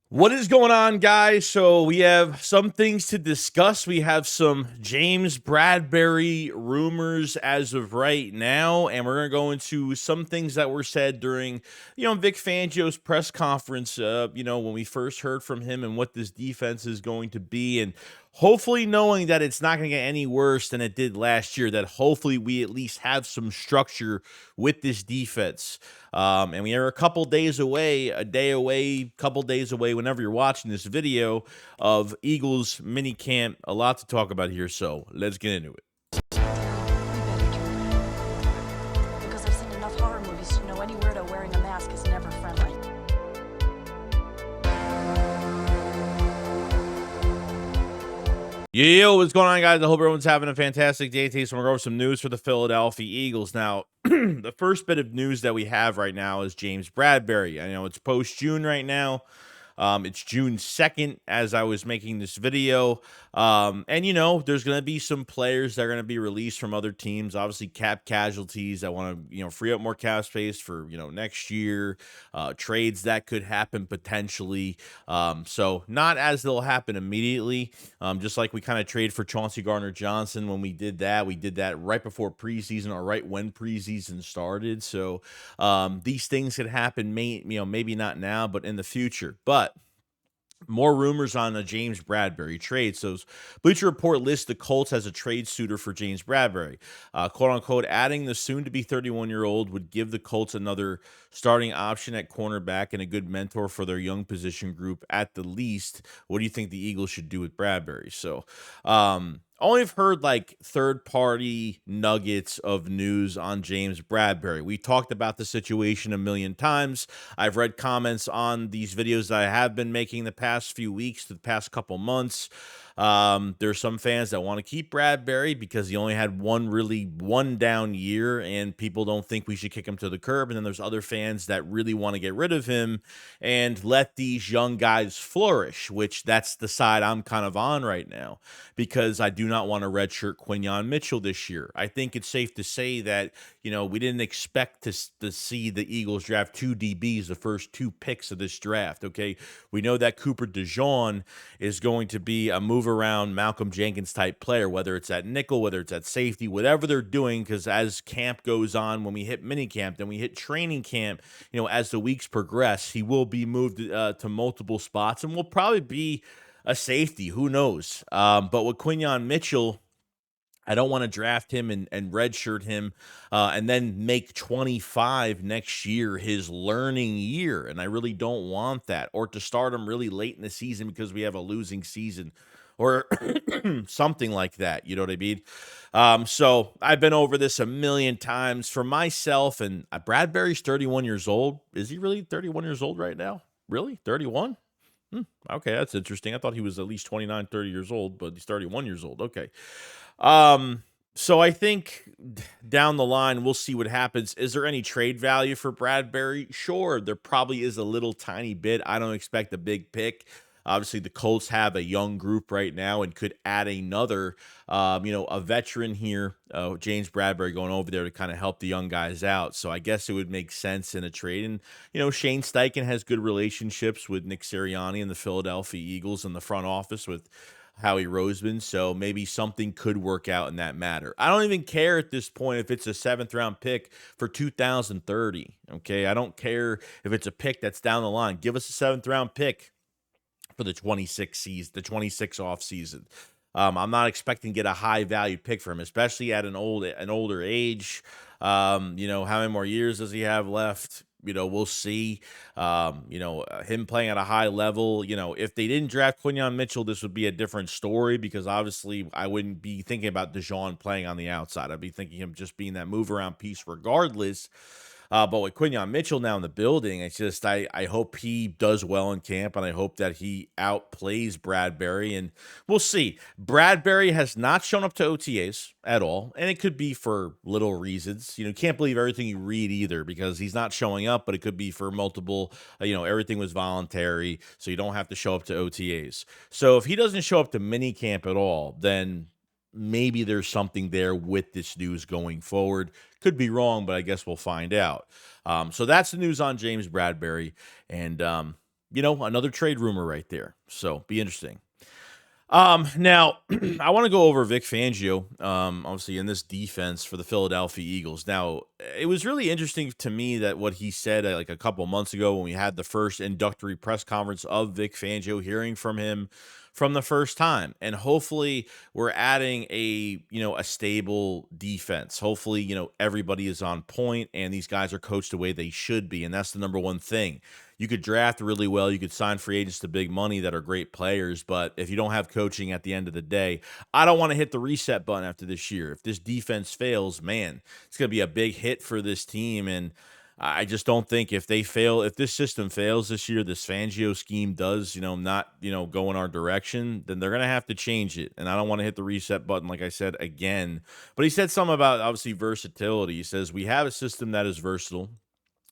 What is going on, guys? So we have some things to discuss. We have some James Bradberry rumors as of right now, and we're going to go into some things that were said during, Vic Fangio's press conference, when we first heard from him and what this defense is going to be, and hopefully knowing that it's not going to get any worse than it did last year, that hopefully we at least have some structure with this defense. And we are a couple days away, a day away, couple days away, whenever you're watching this video, of Eagles mini camp. A lot to talk about here, so let's get into it. Because I've seen enough horror movies to know any weirdo wearing a mask is never friendly. Yo, what's going on, guys? I hope everyone's having a fantastic day today. So we're going to go over some news for the Philadelphia Eagles. Now, the first bit of news that we have right now is James Bradberry. I know it's post-June right now. It's June 2nd as I was making this video. And, there's going to be some players that are going to be released from other teams. Obviously, cap casualties that want to, free up more cap space for, next year. Trades that could happen potentially. So not as they'll happen immediately. Just like we kind of trade for Chauncey Gardner-Johnson when we did that. We did that right before preseason or right when preseason started. So these things could happen, maybe not now, but in the future. But more rumors on a James Bradberry trade. So Bleacher Report lists the Colts as a trade suitor for James Bradberry. Quote unquote, adding the soon-to-be 31-year-old would give the Colts another starting option at cornerback and a good mentor for their young position group at the least. What do you think the Eagles should do with Bradberry? So only have heard like third-party nuggets of news on James Bradberry. We talked about the situation a million times. I've read comments on these videos that I have been making the past few weeks, the past couple months. There's some fans that want to keep Bradberry because he only had one down year and people don't think we should kick him to the curb. And then there's other fans that really want to get rid of him and let these young guys flourish, which that's the side I'm kind of on right now, because I do not want to redshirt Quinyon Mitchell this year. I think it's safe to say that, we didn't expect to see the Eagles draft two DBs, the first two picks of this draft. Okay. We know that Cooper DeJean is going to be a move around Malcolm Jenkins type player, whether it's at nickel, whether it's at safety, whatever they're doing, because as camp goes on, when we hit mini camp, then we hit training camp, as the weeks progress, he will be moved to multiple spots and will probably be a safety. Who knows? But with Quinyon Mitchell, I don't want to draft him and redshirt him and then make 25 next year his learning year. And I really don't want that. Or to start him really late in the season because we have a losing season or something like that. You know what I mean? So I've been over this a million times for myself. And Bradberry's 31 years old. Is he really 31 years old right now? Really? 31? Okay, that's interesting. I thought he was at least 29, 30 years old, but he's 31 years old. Okay. So I think down the line, we'll see what happens. Is there any trade value for Bradberry? Sure, there probably is a little tiny bit. I don't expect a big pick. Obviously, the Colts have a young group right now and could add another, a veteran here, James Bradberry, going over there to kind of help the young guys out. So I guess it would make sense in a trade. And, Shane Steichen has good relationships with Nick Sirianni and the Philadelphia Eagles in the front office with Howie Roseman, so maybe something could work out in that matter. I don't even care at this point if it's a 7th-round pick for 2030, okay? I don't care if it's a pick that's down the line. Give us a 7th-round pick for the 26 off season. I'm not expecting to get a high-valued pick for him, especially at an older age. How many more years does he have left? We'll see. Him playing at a high level. If they didn't draft Quinyon Mitchell, this would be a different story because obviously I wouldn't be thinking about DeJean playing on the outside. I'd be thinking him just being that move around piece regardless. But with Quinyon Mitchell now in the building, it's just I hope he does well in camp, and I hope that he outplays Bradberry, and we'll see. Bradberry has not shown up to OTAs at all, and it could be for little reasons. Can't believe everything you read either because he's not showing up, but it could be for multiple, everything was voluntary, so you don't have to show up to OTAs. So if he doesn't show up to mini camp at all, then maybe there's something there with this news going forward. Could be wrong, but I guess we'll find out. So that's the news on James Bradberry. And another trade rumor right there. So be interesting. Now I want to go over Vic Fangio, obviously in this defense for the Philadelphia Eagles. Now, it was really interesting to me that what he said like a couple months ago when we had the first introductory press conference of Vic Fangio, hearing from him from the first time. And hopefully we're adding a stable defense. Hopefully, everybody is on point and these guys are coached the way they should be. And that's the number one thing. You could draft really well. You could sign free agents to big money that are great players. But if you don't have coaching at the end of the day, I don't want to hit the reset button after this year. If this defense fails, man, it's going to be a big hit for this team. And I just don't think if this system fails this year, this Fangio scheme does, not, go in our direction, then they're going to have to change it. And I don't want to hit the reset button, like I said, again. But he said something about, obviously, versatility. He says, we have a system that is versatile.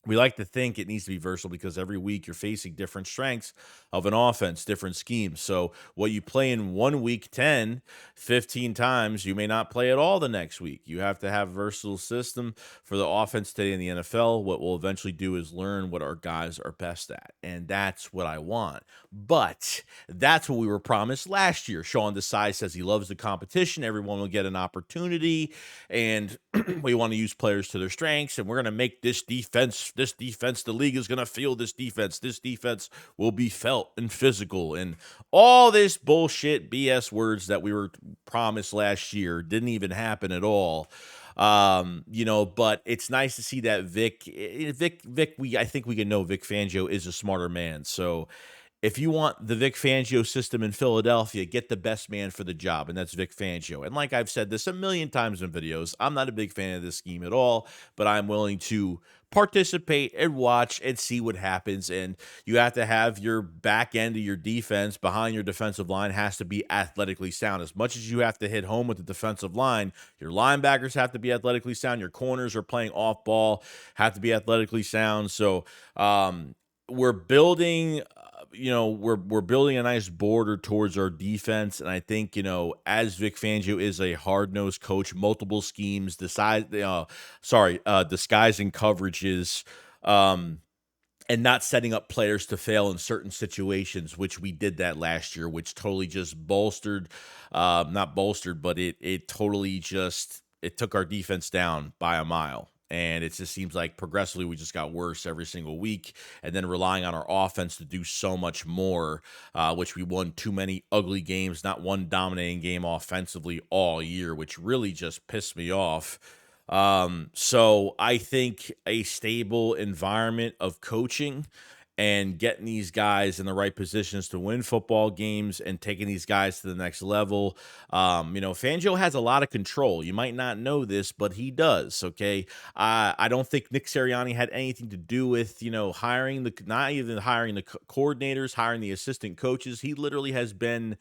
We like to think it needs to be versatile because every week you're facing different strengths of an offense, different schemes. So what you play in 1 week 15 times, you may not play at all the next week. You have to have a versatile system for the offense today in the NFL. What we'll eventually do is learn what our guys are best at, and that's what I want. But that's what we were promised last year. Sean Desai says he loves the competition. Everyone will get an opportunity, and we want to use players to their strengths, and we're going to make this defense, the league is going to feel this defense. This defense will be felt and physical, and all this bullshit BS words that we were promised last year didn't even happen at all. But it's nice to see that Vic, I think we can know Vic Fangio is a smarter man. So if you want the Vic Fangio system in Philadelphia, get the best man for the job, and that's Vic Fangio. And like I've said this a million times in videos, I'm not a big fan of this scheme at all, but I'm willing to participate and watch and see what happens. And you have to have your back end of your defense behind your defensive line has to be athletically sound. As much as you have to hit home with the defensive line, your linebackers have to be athletically sound. Your corners are playing off ball, have to be athletically sound. So we're building we're building a nice border towards our defense. And I think, as Vic Fangio is a hard-nosed coach, multiple schemes, disguising coverages, and not setting up players to fail in certain situations, which we did that last year, which totally just not bolstered, but it totally just, it took our defense down by a mile. And it just seems like progressively we just got worse every single week, and then relying on our offense to do so much more, which we won too many ugly games, not one dominating game offensively all year, which really just pissed me off. So I think a stable environment of coaching and getting these guys in the right positions to win football games and taking these guys to the next level. Fangio has a lot of control. You might not know this, but he does. Okay. I don't think Nick Sirianni had anything to do with, not even hiring the coordinators, hiring the assistant coaches. He literally has been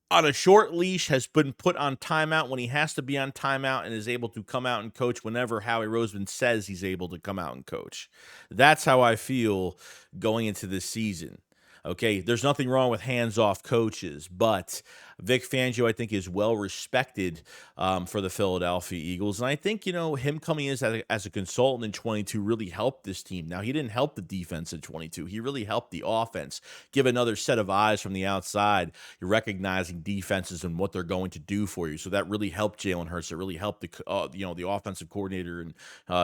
on a short leash, has been put on timeout when he has to be on timeout, and is able to come out and coach whenever Howie Roseman says he's able to come out and coach. That's how I feel going into this season. Okay, there's nothing wrong with hands-off coaches, but Vic Fangio, I think, is well respected for the Philadelphia Eagles. And I think, him coming in as a consultant in 22 really helped this team. Now, he didn't help the defense in 22. He really helped the offense. Give another set of eyes from the outside. You're recognizing defenses and what they're going to do for you. So that really helped Jalen Hurts. It really helped the offensive coordinator and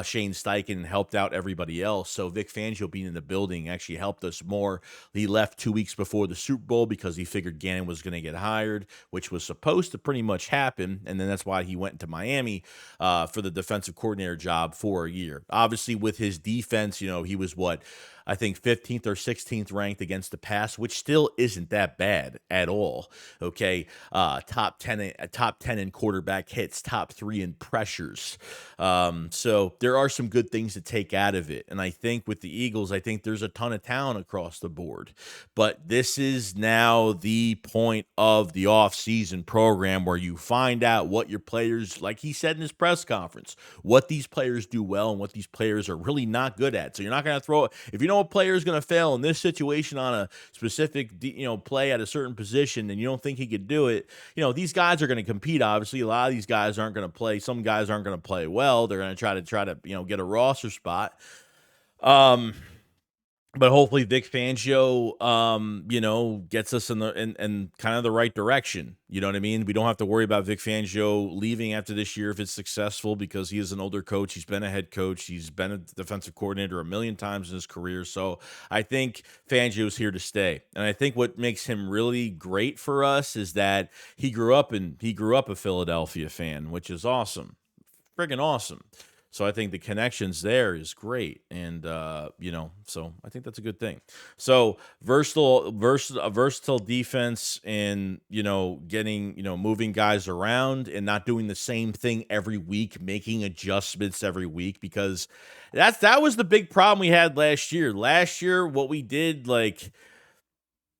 Shane Steichen, and helped out everybody else. So Vic Fangio being in the building actually helped us more. He left 2 weeks before the Super Bowl because he figured Gannon was going to get hired, which was supposed to pretty much happen. And then that's why he went to Miami for the defensive coordinator job for a year. Obviously, with his defense, he was I think 15th or 16th ranked against the pass, which still isn't that bad at all. Okay. Top 10 in quarterback hits, top 3 in pressures. So there are some good things to take out of it. And I think with the Eagles, I think there's a ton of talent across the board, but this is now the point of the off-season program where you find out what your players, like he said in his press conference, what these players do well and what these players are really not good at. So you're not going to throw, if you know a player is going to fail in this situation on a specific, play at a certain position, and you don't think he could do it, these guys are going to compete. Obviously, a lot of these guys aren't going to play. Some guys aren't going to play well. They're going to try to get a roster spot. but hopefully Vic Fangio, gets us in kind of the right direction. You know what I mean? We don't have to worry about Vic Fangio leaving after this year if it's successful, because he is an older coach. He's been a head coach. He's been a defensive coordinator a million times in his career. So I think Fangio's here to stay. And I think what makes him really great for us is that he grew up a Philadelphia fan, which is awesome. Friggin' awesome. So I think the connections there is great, and so I think that's a good thing. So versatile defense, and getting moving guys around and not doing the same thing every week, making adjustments every week, because that was the big problem we had last year. Last year, what we did, like,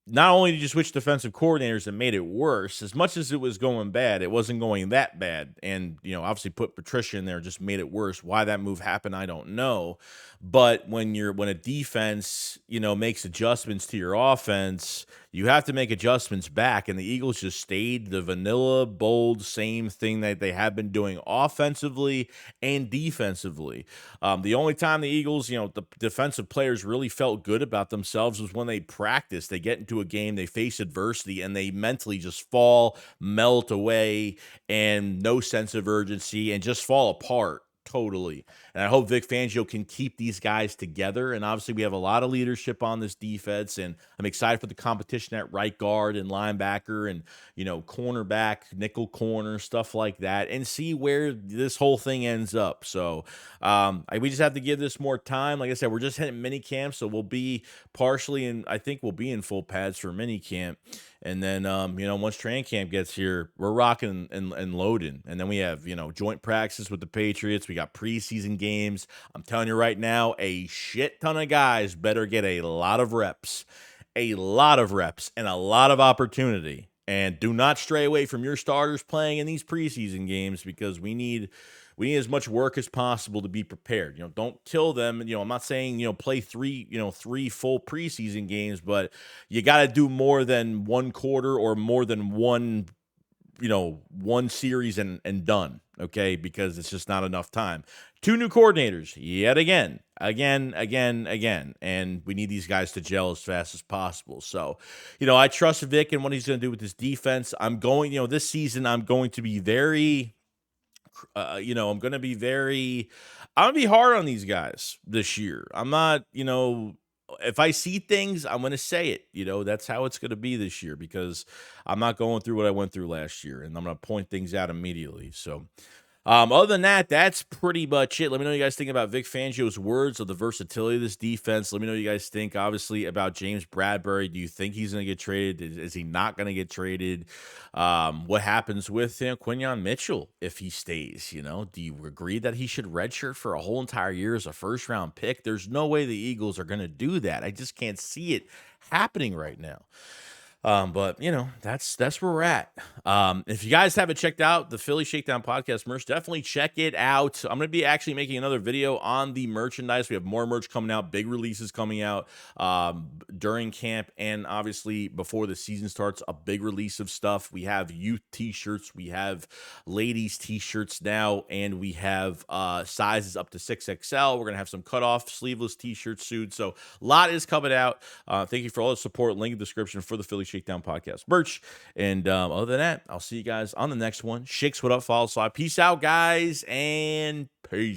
not only did you switch defensive coordinators and made it worse, as much as it was going bad, it wasn't going that bad. And, obviously put Patricia in there just made it worse. Why that move happened, I don't know. But when a defense, makes adjustments to your offense, you have to make adjustments back. And the Eagles just stayed the vanilla, bold, same thing that they have been doing offensively and defensively. The only time the Eagles, the defensive players really felt good about themselves was when they practiced. They get into a game, they face adversity, and they mentally just melt away, and no sense of urgency, and just fall apart totally. And I hope Vic Fangio can keep these guys together. And obviously, we have a lot of leadership on this defense, and I'm excited for the competition at right guard and linebacker and, cornerback, nickel corner, stuff like that, and see where this whole thing ends up. So we just have to give this more time. Like I said, we're just hitting mini camp, so we'll be partially in, I think we'll be in full pads for mini camp. And then, once training camp gets here, we're rocking and loading. And then we have, joint practices with the Patriots. We got preseason games. I'm telling you right now, a shit ton of guys better get a lot of reps, and a lot of opportunity. And do not stray away from your starters playing in these preseason games, because we need as much work as possible to be prepared. Don't kill them. I'm not saying, play three full preseason games, but you got to do more than one quarter or more than one series and done. Okay. Because it's just not enough time. 2 new coordinators yet again. And we need these guys to gel as fast as possible. So, I trust Vic and what he's going to do with his defense. This season, I'm going to be very, I'm going to be hard on these guys this year. I'm not, if I see things, I'm going to say it. That's how it's going to be this year, because I'm not going through what I went through last year, and I'm going to point things out immediately. So, other than that, that's pretty much it. Let me know what you guys think about Vic Fangio's words of the versatility of this defense. Let me know what you guys think, obviously, about James Bradberry. Do you think he's going to get traded? Is he not going to get traded? What happens with Quinyon Mitchell if he stays? Do you agree that he should redshirt for a whole entire year as a first-round pick? There's no way the Eagles are going to do that. I just can't see it happening right now. But that's where we're at. If you guys haven't checked out the Philly Shakedown podcast merch, definitely check it out. I'm going to be actually making another video on the merchandise. We have more merch coming out, big releases coming out, during camp. And obviously before the season starts, a big release of stuff. We have youth t-shirts. We have ladies t-shirts now, and we have, sizes up to 6XL. We're going to have some cutoff sleeveless t-shirts soon. So a lot is coming out. Thank you for all the support. Link in the description for the Philly Shakedown podcast merch. And other than that, I'll see you guys on the next one. Shakes, what up, follow slide. Peace out, guys, and peace.